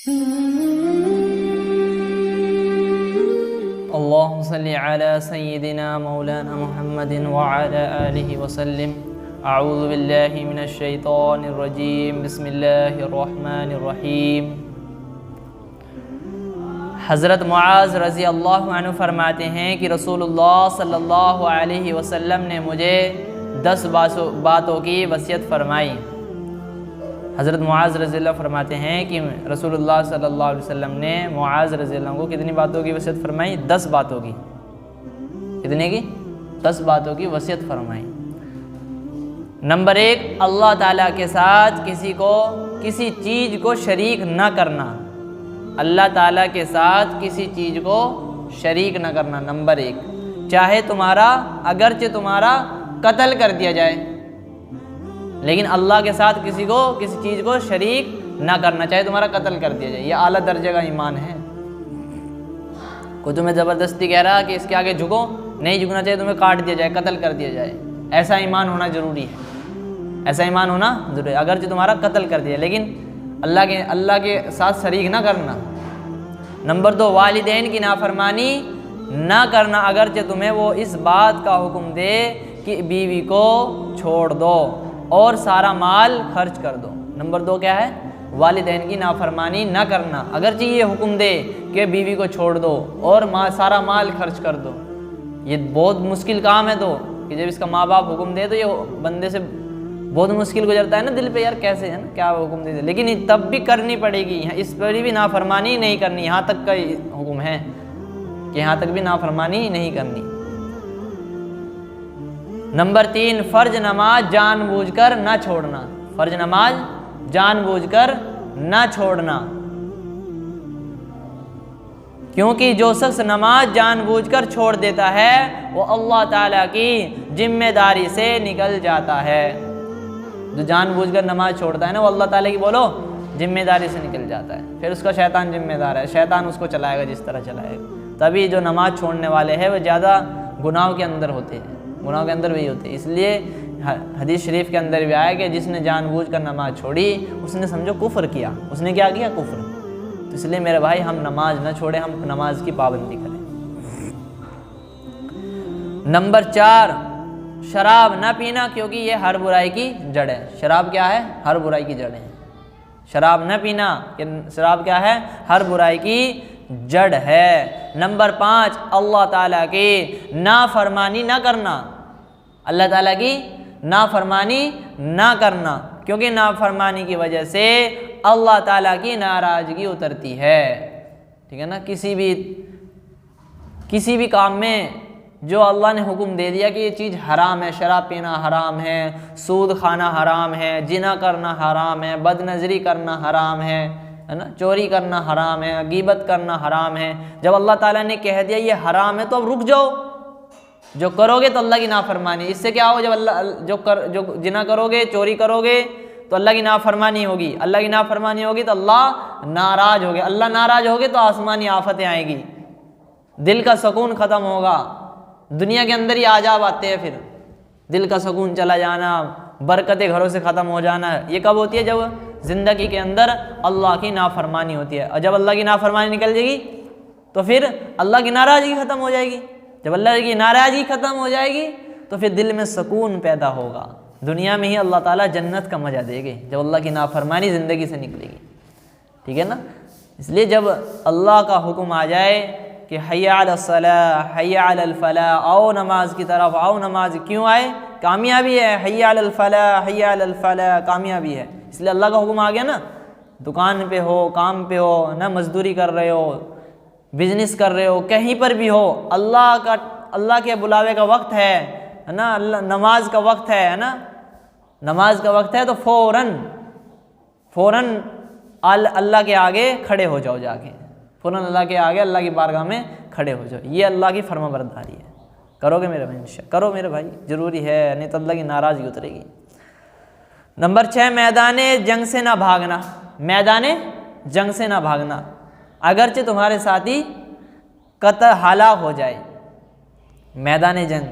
अल्लाहुम्मा सल्लि अला सय्यिदिना मौलाना मुहम्मदिन व अला आलिहि वसल्लिम। अऊज़ु बिल्लाहि मिनश शैतानिर रजीम। बिस्मिल्लाहिर रहमानिर रहीम। हज़रत मुआज़ रज़ी अल्लाहु अन्हु फरमाते हैं कि रसूलुल्लाह सल्लल्लाहु अलैहि वसल्लम ने मुझे 10 बातों की वसीयत फरमाई। हज़रत मुआज़ रज़ी अल्लाह फरमाते हैं कि रसूलुल्लाह सल्लल्लाहु अलैहि वसल्लम ने मुआज़ रज़ी अल्लाह को कितनी बातों की वसीयत फरमाई? 10 बातों की। कितने की? 10 बातों की वसीयत फरमाई। नंबर 1, अल्लाह ताला के साथ किसी चीज़ को शरीक न करना। अल्लाह ताला के साथ किसी चीज़ को शरीक न करना, नंबर 1। चाहे अगरचे तुम्हारा कत्ल कर दिया जाए, लेकिन अल्लाह के साथ किसी चीज़ को शरीक ना करना, चाहे तुम्हारा कत्ल कर दिया जाए। यह आला दर्जे का ईमान है। कोई तुम्हें ज़बरदस्ती कह रहा कि इसके आगे झुको, नहीं झुकना चाहिए, तुम्हें काट दिया जाए, कत्ल कर दिया जाए, ऐसा ईमान होना ज़रूरी है। ऐसा ईमान होना ज़रूरी है। अगरचे तुम्हारा कत्ल कर दिया, लेकिन अल्लाह के साथ शरीक ना करना। नंबर 2, वालिदैन की नाफरमानी ना करना, अगरचे तुम्हें वो इस बात का हुक्म दे कि बीवी को छोड़ दो और सारा माल खर्च कर दो। नंबर 2 क्या है? वालिदैन की नाफरमानी ना करना, अगरचे ये हुक्म दे कि बीवी को छोड़ दो और सारा माल खर्च कर दो। ये बहुत मुश्किल काम है, तो कि जब इसका माँ बाप हुक्म दे तो ये बंदे से बहुत मुश्किल गुजरता है ना दिल पे, यार कैसे है ना, क्या हुक्म दे दे, लेकिन तब भी करनी पड़ेगी। इस पर भी नाफरमानी नहीं करनी, यहाँ तक का हुक्म है कि यहाँ तक भी नाफरमानी नहीं करनी। नंबर 3, फ़र्ज नमाज जानबूझकर ना छोड़ना। फ़र्ज नमाज जानबूझकर ना छोड़ना, क्योंकि जो शख्स नमाज जानबूझकर छोड़ देता है वो अल्लाह ताला की जिम्मेदारी से निकल जाता है। जो जानबूझकर नमाज छोड़ता है ना, वो अल्लाह ताला की बोलो जिम्मेदारी से निकल जाता है। फिर उसका शैतान जिम्मेदार है, शैतान उसको चलाएगा जिस तरह चलाएगा। तभी जो नमाज छोड़ने वाले हैं वो ज़्यादा गुनाहों के अंदर होते हैं, गुनाहों के अंदर वही होते हैं। इसलिए हदीस शरीफ के अंदर भी आया कि जिसने जानबूझकर नमाज छोड़ी उसने समझो कुफ्र किया। उसने क्या किया? कुफ्र। तो इसलिए मेरे भाई, हम नमाज न छोड़े, हम नमाज की पाबंदी करें। नंबर 4, शराब न पीना, क्योंकि ये हर बुराई की जड़ है। शराब क्या है? हर बुराई की जड़ है। शराब न पीना, शराब क्या है? हर बुराई की जड़ है। नंबर 5, अल्लाह ताला की नाफरमानी ना करना। अल्लाह ताला की नाफरमानी ना करना, क्योंकि नाफरमानी की वजह से अल्लाह ताला की नाराज़गी उतरती है। ठीक है ना? किसी भी काम में जो अल्लाह ने हुक्म दे दिया कि ये चीज़ हराम है, शराब पीना हराम है, सूद खाना हराम है, जिना करना हराम है, बदनज़री करना हराम है ना, चोरी करना हराम है, गीबत करना हराम है। जब अल्लाह ताला ने कह दिया ये हराम है, तो अब रुक जाओ। जो करोगे तो अल्लाह की नाफरमानी, इससे क्या हो? जब जो जिना करोगे, चोरी करोगे, तो अल्लाह की नाफरमानी होगी। अल्लाह की नाफरमानी होगी तो अल्लाह नाराज़ होगे। अल्लाह नाराज़ होगे तो आसमानी आफतें आएगी, दिल का सुकून ख़त्म होगा, दुनिया के अंदर ही आजाब आते हैं, फिर दिल का सुकून चला जाना, बरकतें घरों से ख़त्म हो जाना। ये कब होती है? जब ज़िंदगी के अंदर अल्लाह की नाफरमानी होती है। और जब अल्लाह की नाफरमानी निकल जाएगी तो फिर अल्लाह की नाराज़गी ख़त्म हो जाएगी। जब अल्लाह की नाराज़गी ख़त्म हो जाएगी तो फिर दिल में सुकून पैदा होगा। दुनिया में ही अल्लाह ताला जन्नत का मज़ा देंगे जब अल्लाह की नाफरमानी ज़िंदगी से निकलेगी। ठीक है ना? इसलिए जब अल्लाह का हुक्म आ जाए कि हय्या अलस सलाह, हय्या अलल फलाह, आओ नमाज की तरफ आओ, नमाज क्यों आए? कामयाबी है। हय्या अलल फलाह, हय्या अलल फलाह, कामयाबी है। इसलिए अल्लाह का हुक्म आ गया ना। दुकान पे हो, काम पे हो ना, मजदूरी कर रहे हो, बिजनेस कर रहे हो, कहीं पर भी हो, अल्लाह के बुलावे का वक्त है ना, नमाज का वक्त है ना, नमाज का वक्त है, तो फ़ौरन अल्लाह के आगे खड़े हो जाओ, जाके फ़ौरन अल्लाह के आगे, अल्लाह की बारगाह में खड़े हो जाओ। ये अल्लाह की फरमाबरदारी है। करोगे मेरे भाई? इंशाअल्लाह करो मेरे भाई, ज़रूरी है, नहीं तो अल्लाह की नाराज़गी उतरेगी। नंबर 6, मैदान जंग से ना भागना। मैदान जंग से ना भागना, अगरचे तुम्हारे साथी कत्ल हलाक हो जाए। मैदान जंग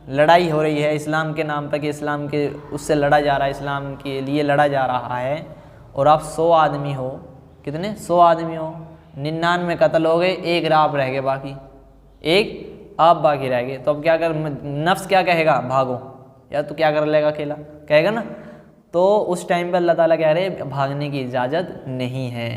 लड़ाई हो रही है इस्लाम के नाम पर, कि इस्लाम के उससे लड़ा जा रहा है, इस्लाम के लिए लड़ा जा रहा है, और आप 100 आदमी हो, कितने 100 आदमी हो, 99 कत्ल हो गए, एक आप रह गए, बाकी एक आप बाकी रह गए, तो अब क्या कर, नफ्स क्या कहेगा, भागो, या तो क्या कर लेगा, अकेला कहेगा ना। तो उस टाइम पे अल्लाह ताला कह रहे भागने की इजाज़त नहीं है,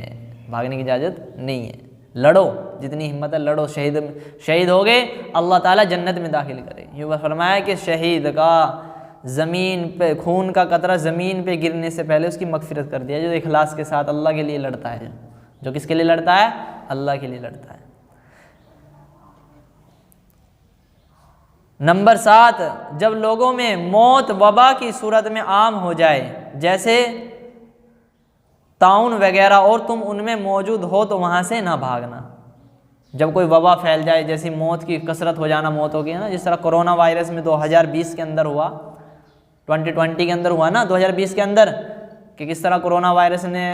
भागने की इजाज़त नहीं है, लड़ो, जितनी हिम्मत है लड़ो, शहीद हो गए अल्लाह ताला जन्नत में दाखिल करे। यूँ फरमाया कि शहीद का ज़मीन पे खून का कतरा ज़मीन पे गिरने से पहले उसकी मगफिरत कर दिया, जो इखलास के साथ अल्लाह के लिए लड़ता है, जो किसके लिए लड़ता है, अल्लाह के लिए लड़ता है। नंबर 7, जब लोगों में मौत वबा की सूरत में आम हो जाए, जैसे ताउन वगैरह, और तुम उनमें मौजूद हो तो वहाँ से ना भागना। जब कोई वबा फैल जाए, जैसी मौत की कसरत हो जाना, मौत हो गई है ना, जिस तरह कोरोना वायरस में 2020 के अंदर हुआ, 2020 के अंदर हुआ ना, 2020 के अंदर, कि किस तरह कोरोना वायरस ने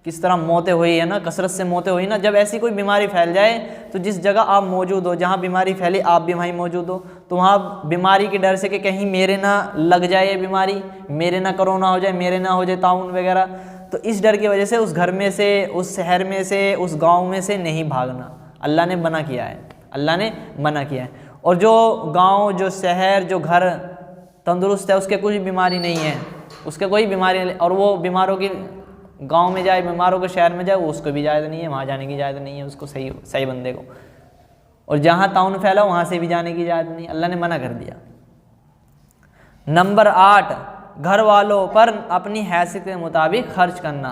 किस तरह मौतें हुई है ना, कसरत से मौतें हुई ना। जब ऐसी कोई बीमारी फैल जाए तो जिस जगह आप मौजूद हो, जहाँ बीमारी फैली आप भी वहीं मौजूद हो, तो वहाँ बीमारी के डर से कि कहीं मेरे ना लग जाए ये बीमारी, मेरे ना कोरोना हो जाए, मेरे ना हो जाए ताउन वगैरह, तो इस डर की वजह से उस घर में से, उस शहर में से, उस गाँव में से नहीं भागना। अल्लाह ने मना किया है, अल्लाह ने मना किया है। और जो गाँव, जो शहर, जो घर तंदुरुस्त है, उसके कोई बीमारी नहीं है, उसके कोई बीमारी, और वो बीमारों की गांव में जाए, बीमारों के शहर में जाए, वो उसको भी इजाज़त नहीं है, वहाँ जाने की इजाज़त नहीं है उसको, सही बंदे को। और जहाँ ताउन फैला वहाँ से भी जाने की इजाज़त नहीं, अल्लाह ने मना कर दिया। नंबर 8, घर वालों पर अपनी हैसियत के मुताबिक खर्च करना।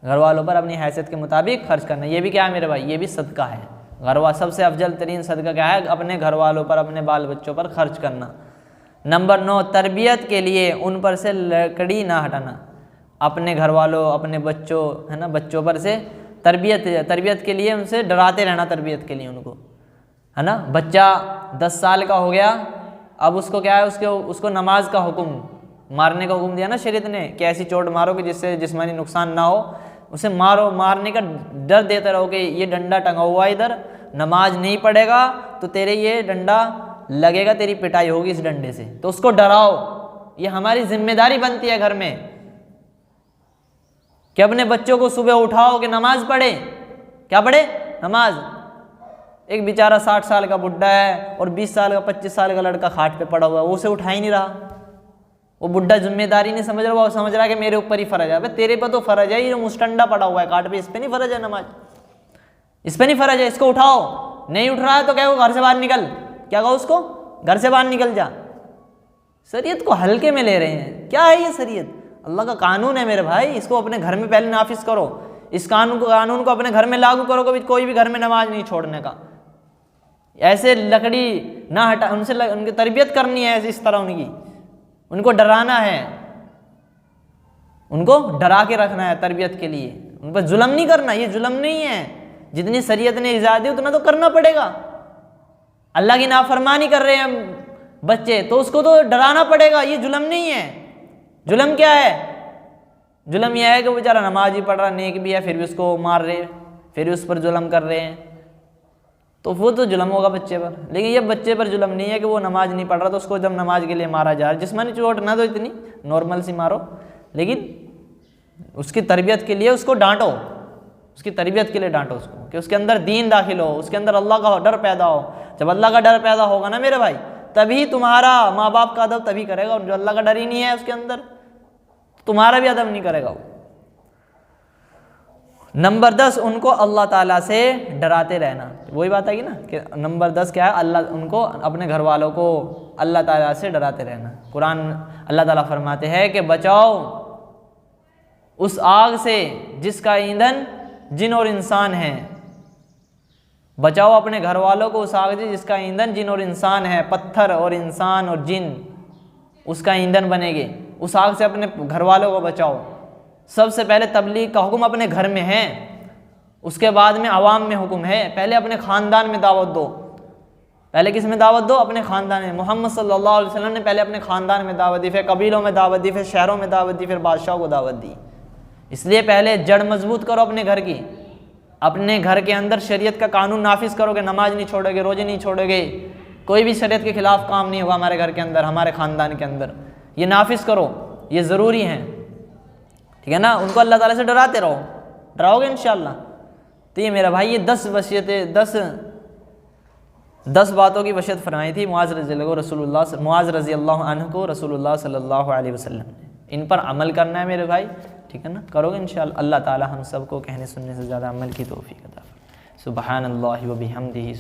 घर वालों पर अपनी हैसियत के मुताबिक खर्च करना, ये भी क्या है मेरे भाई, ये भी सदका है। सबसे अफजल तरीन सदका क्या है, अपने घर वालों पर, अपने बाल बच्चों पर खर्च करना। नंबर 9, तरबियत के लिए उन पर से लकड़ी ना हटाना। अपने घर वालों, अपने बच्चों, है ना, बच्चों पर से तरबियत के लिए उनसे डराते रहना, तरबियत के लिए उनको, है ना। बच्चा 10 साल का हो गया, अब उसको क्या है, उसको नमाज का हुक्म, मारने का हुक्म दिया ना शरीयत ने, कि ऐसी चोट मारो कि जिससे जिस्मानी नुकसान ना हो, उसे मारो, मारने का डर देते रहो कि ये डंडा टंगा हुआ इधर, नमाज नहीं पढ़ेगा तो तेरे ये डंडा लगेगा, तेरी पिटाई होगी इस डंडे से, तो उसको डराओ। ये हमारी जिम्मेदारी बनती है घर में कि अपने बच्चों को सुबह उठाओ कि नमाज पढ़े, क्या पढ़े, नमाज। एक बेचारा 60 साल का बुढ़ा है और 20 साल का 25 साल का लड़का खाट पे पड़ा हुआ है, वो उसे उठा ही नहीं रहा। वो बुढ़ा जिम्मेदारी नहीं समझ रहा, वो समझ रहा है कि मेरे ऊपर ही फर्ज है। तेरे पे तो फर्ज है, ये मुस्टंडा पड़ा हुआ है खाट पे, इस पे नहीं फर्ज है नमाज, इस पे नहीं फर्ज है, इसको उठाओ। नहीं उठ रहा है तो क्या, घर से बाहर निकल, क्या कहो उसको, घर से बाहर निकल जा। शरीयत को हल्के में ले रहे हैं, क्या है ये शरीयत, अल्लाह का कानून है मेरे भाई, इसको अपने घर में पहले नाफिज करो, इस कानून को अपने घर में लागू करो, कभी कोई भी घर में नमाज नहीं छोड़ने का। ऐसे लकड़ी ना हटा, उनसे उनकी तरबियत करनी है, इस तरह उनको डराना है, उनको डरा के रखना है तरबियत के लिए, उन पर जुल्म नहीं करना, ये जुल्म नहीं है। जितनी शरीयत ने इजाज़त दी उतना तो करना पड़ेगा। अल्लाह की नाफरमानी कर रहे हैं बच्चे, तो उसको तो डराना पड़ेगा, ये जुल्म नहीं है। जुल्म क्या है, जुल्म यह है कि बेचारा नमाज ही पढ़ रहा, नेक भी है, फिर भी उसको मार रहे, फिर भी उस पर जुल्म कर रहे हैं, तो वो तो जुल्म होगा बच्चे पर। लेकिन ये बच्चे पर जुल्म नहीं है कि वो नमाज नहीं पढ़ रहा तो उसको जब नमाज के लिए मारा जा रहा है। जिस्मानी चोट ना, तो इतनी नॉर्मल सी मारो, लेकिन उसकी तरबियत के लिए उसको डांटो, उसकी तरबियत के लिए डांटो उसको, कि उसके अंदर दीन दाखिल हो, उसके अंदर अल्लाह का डर पैदा हो। जब अल्लाह का डर पैदा होगा ना मेरे भाई, तभी तुम्हारा माँ बाप का अदब तभी करेगा। और जो अल्लाह का डर ही नहीं है उसके अंदर, तुम्हारा भी अदब नहीं करेगा वो। नंबर 10, उनको अल्लाह ताला से डराते रहना। वही बात आएगी ना कि नंबर 10 क्या है, अल्लाह, उनको, अपने घर वालों को अल्लाह ताला से डराते रहना। कुरान अल्लाह ताला फरमाते हैं कि बचाओ उस आग से जिसका ईंधन जिन और इंसान है। बचाओ अपने घर वालों को उस आग से जिसका ईंधन जिन और इंसान है। पत्थर और इंसान और जिन उसका ईंधन बनेंगे, उस आग से अपने घर वालों को बचाओ। सबसे पहले तबलीग का हुक्म अपने घर में है, उसके बाद में आवाम में हुक्म है। पहले अपने ख़ानदान में दावत दो, पहले किस में दावत दो, अपने ख़ानदान में। मोहम्मद सल्लल्लाहु अलैहि वसल्लम ने पहले अपने ख़ानदान में दावत दी, फिर कबीलों में दावत दी, फिर शहरों में दावत दी, फिर बादशाहों को दावत दी। इसलिए पहले जड़ मजबूत करो अपने घर की, अपने घर के अंदर शरीयत का कानून नाफिज करोगे, नमाज नहीं छोड़ोगे, रोजे नहीं छोड़ोगे, कोई भी शरीयत के खिलाफ काम नहीं होगा हमारे घर के अंदर, हमारे ख़ानदान के अंदर। ये नाफिज करो, ये ज़रूरी है, ठीक है ना। उनको अल्लाह ताला से डराते रहो, डराओगे इंशाअल्लाह। तो ये मेरा भाई ये 10 वसीयतें 10 बातों की वसीयत फरमाई थी मुआज़ रज़ी अल्लाह अन्हु को रसूलुल्लाह सल्लल्लाहु अलैहि वसल्लम ने। इन पर अमल करना है मेरे भाई, ठीक है ना, करोगे इंशाअल्लाह। अल्लाह ताला हम सबको कहने सुनने से ज़्यादा अमल की तौफीक अता फरमाए। सुबहानल्लाहि व बिहम्दिही।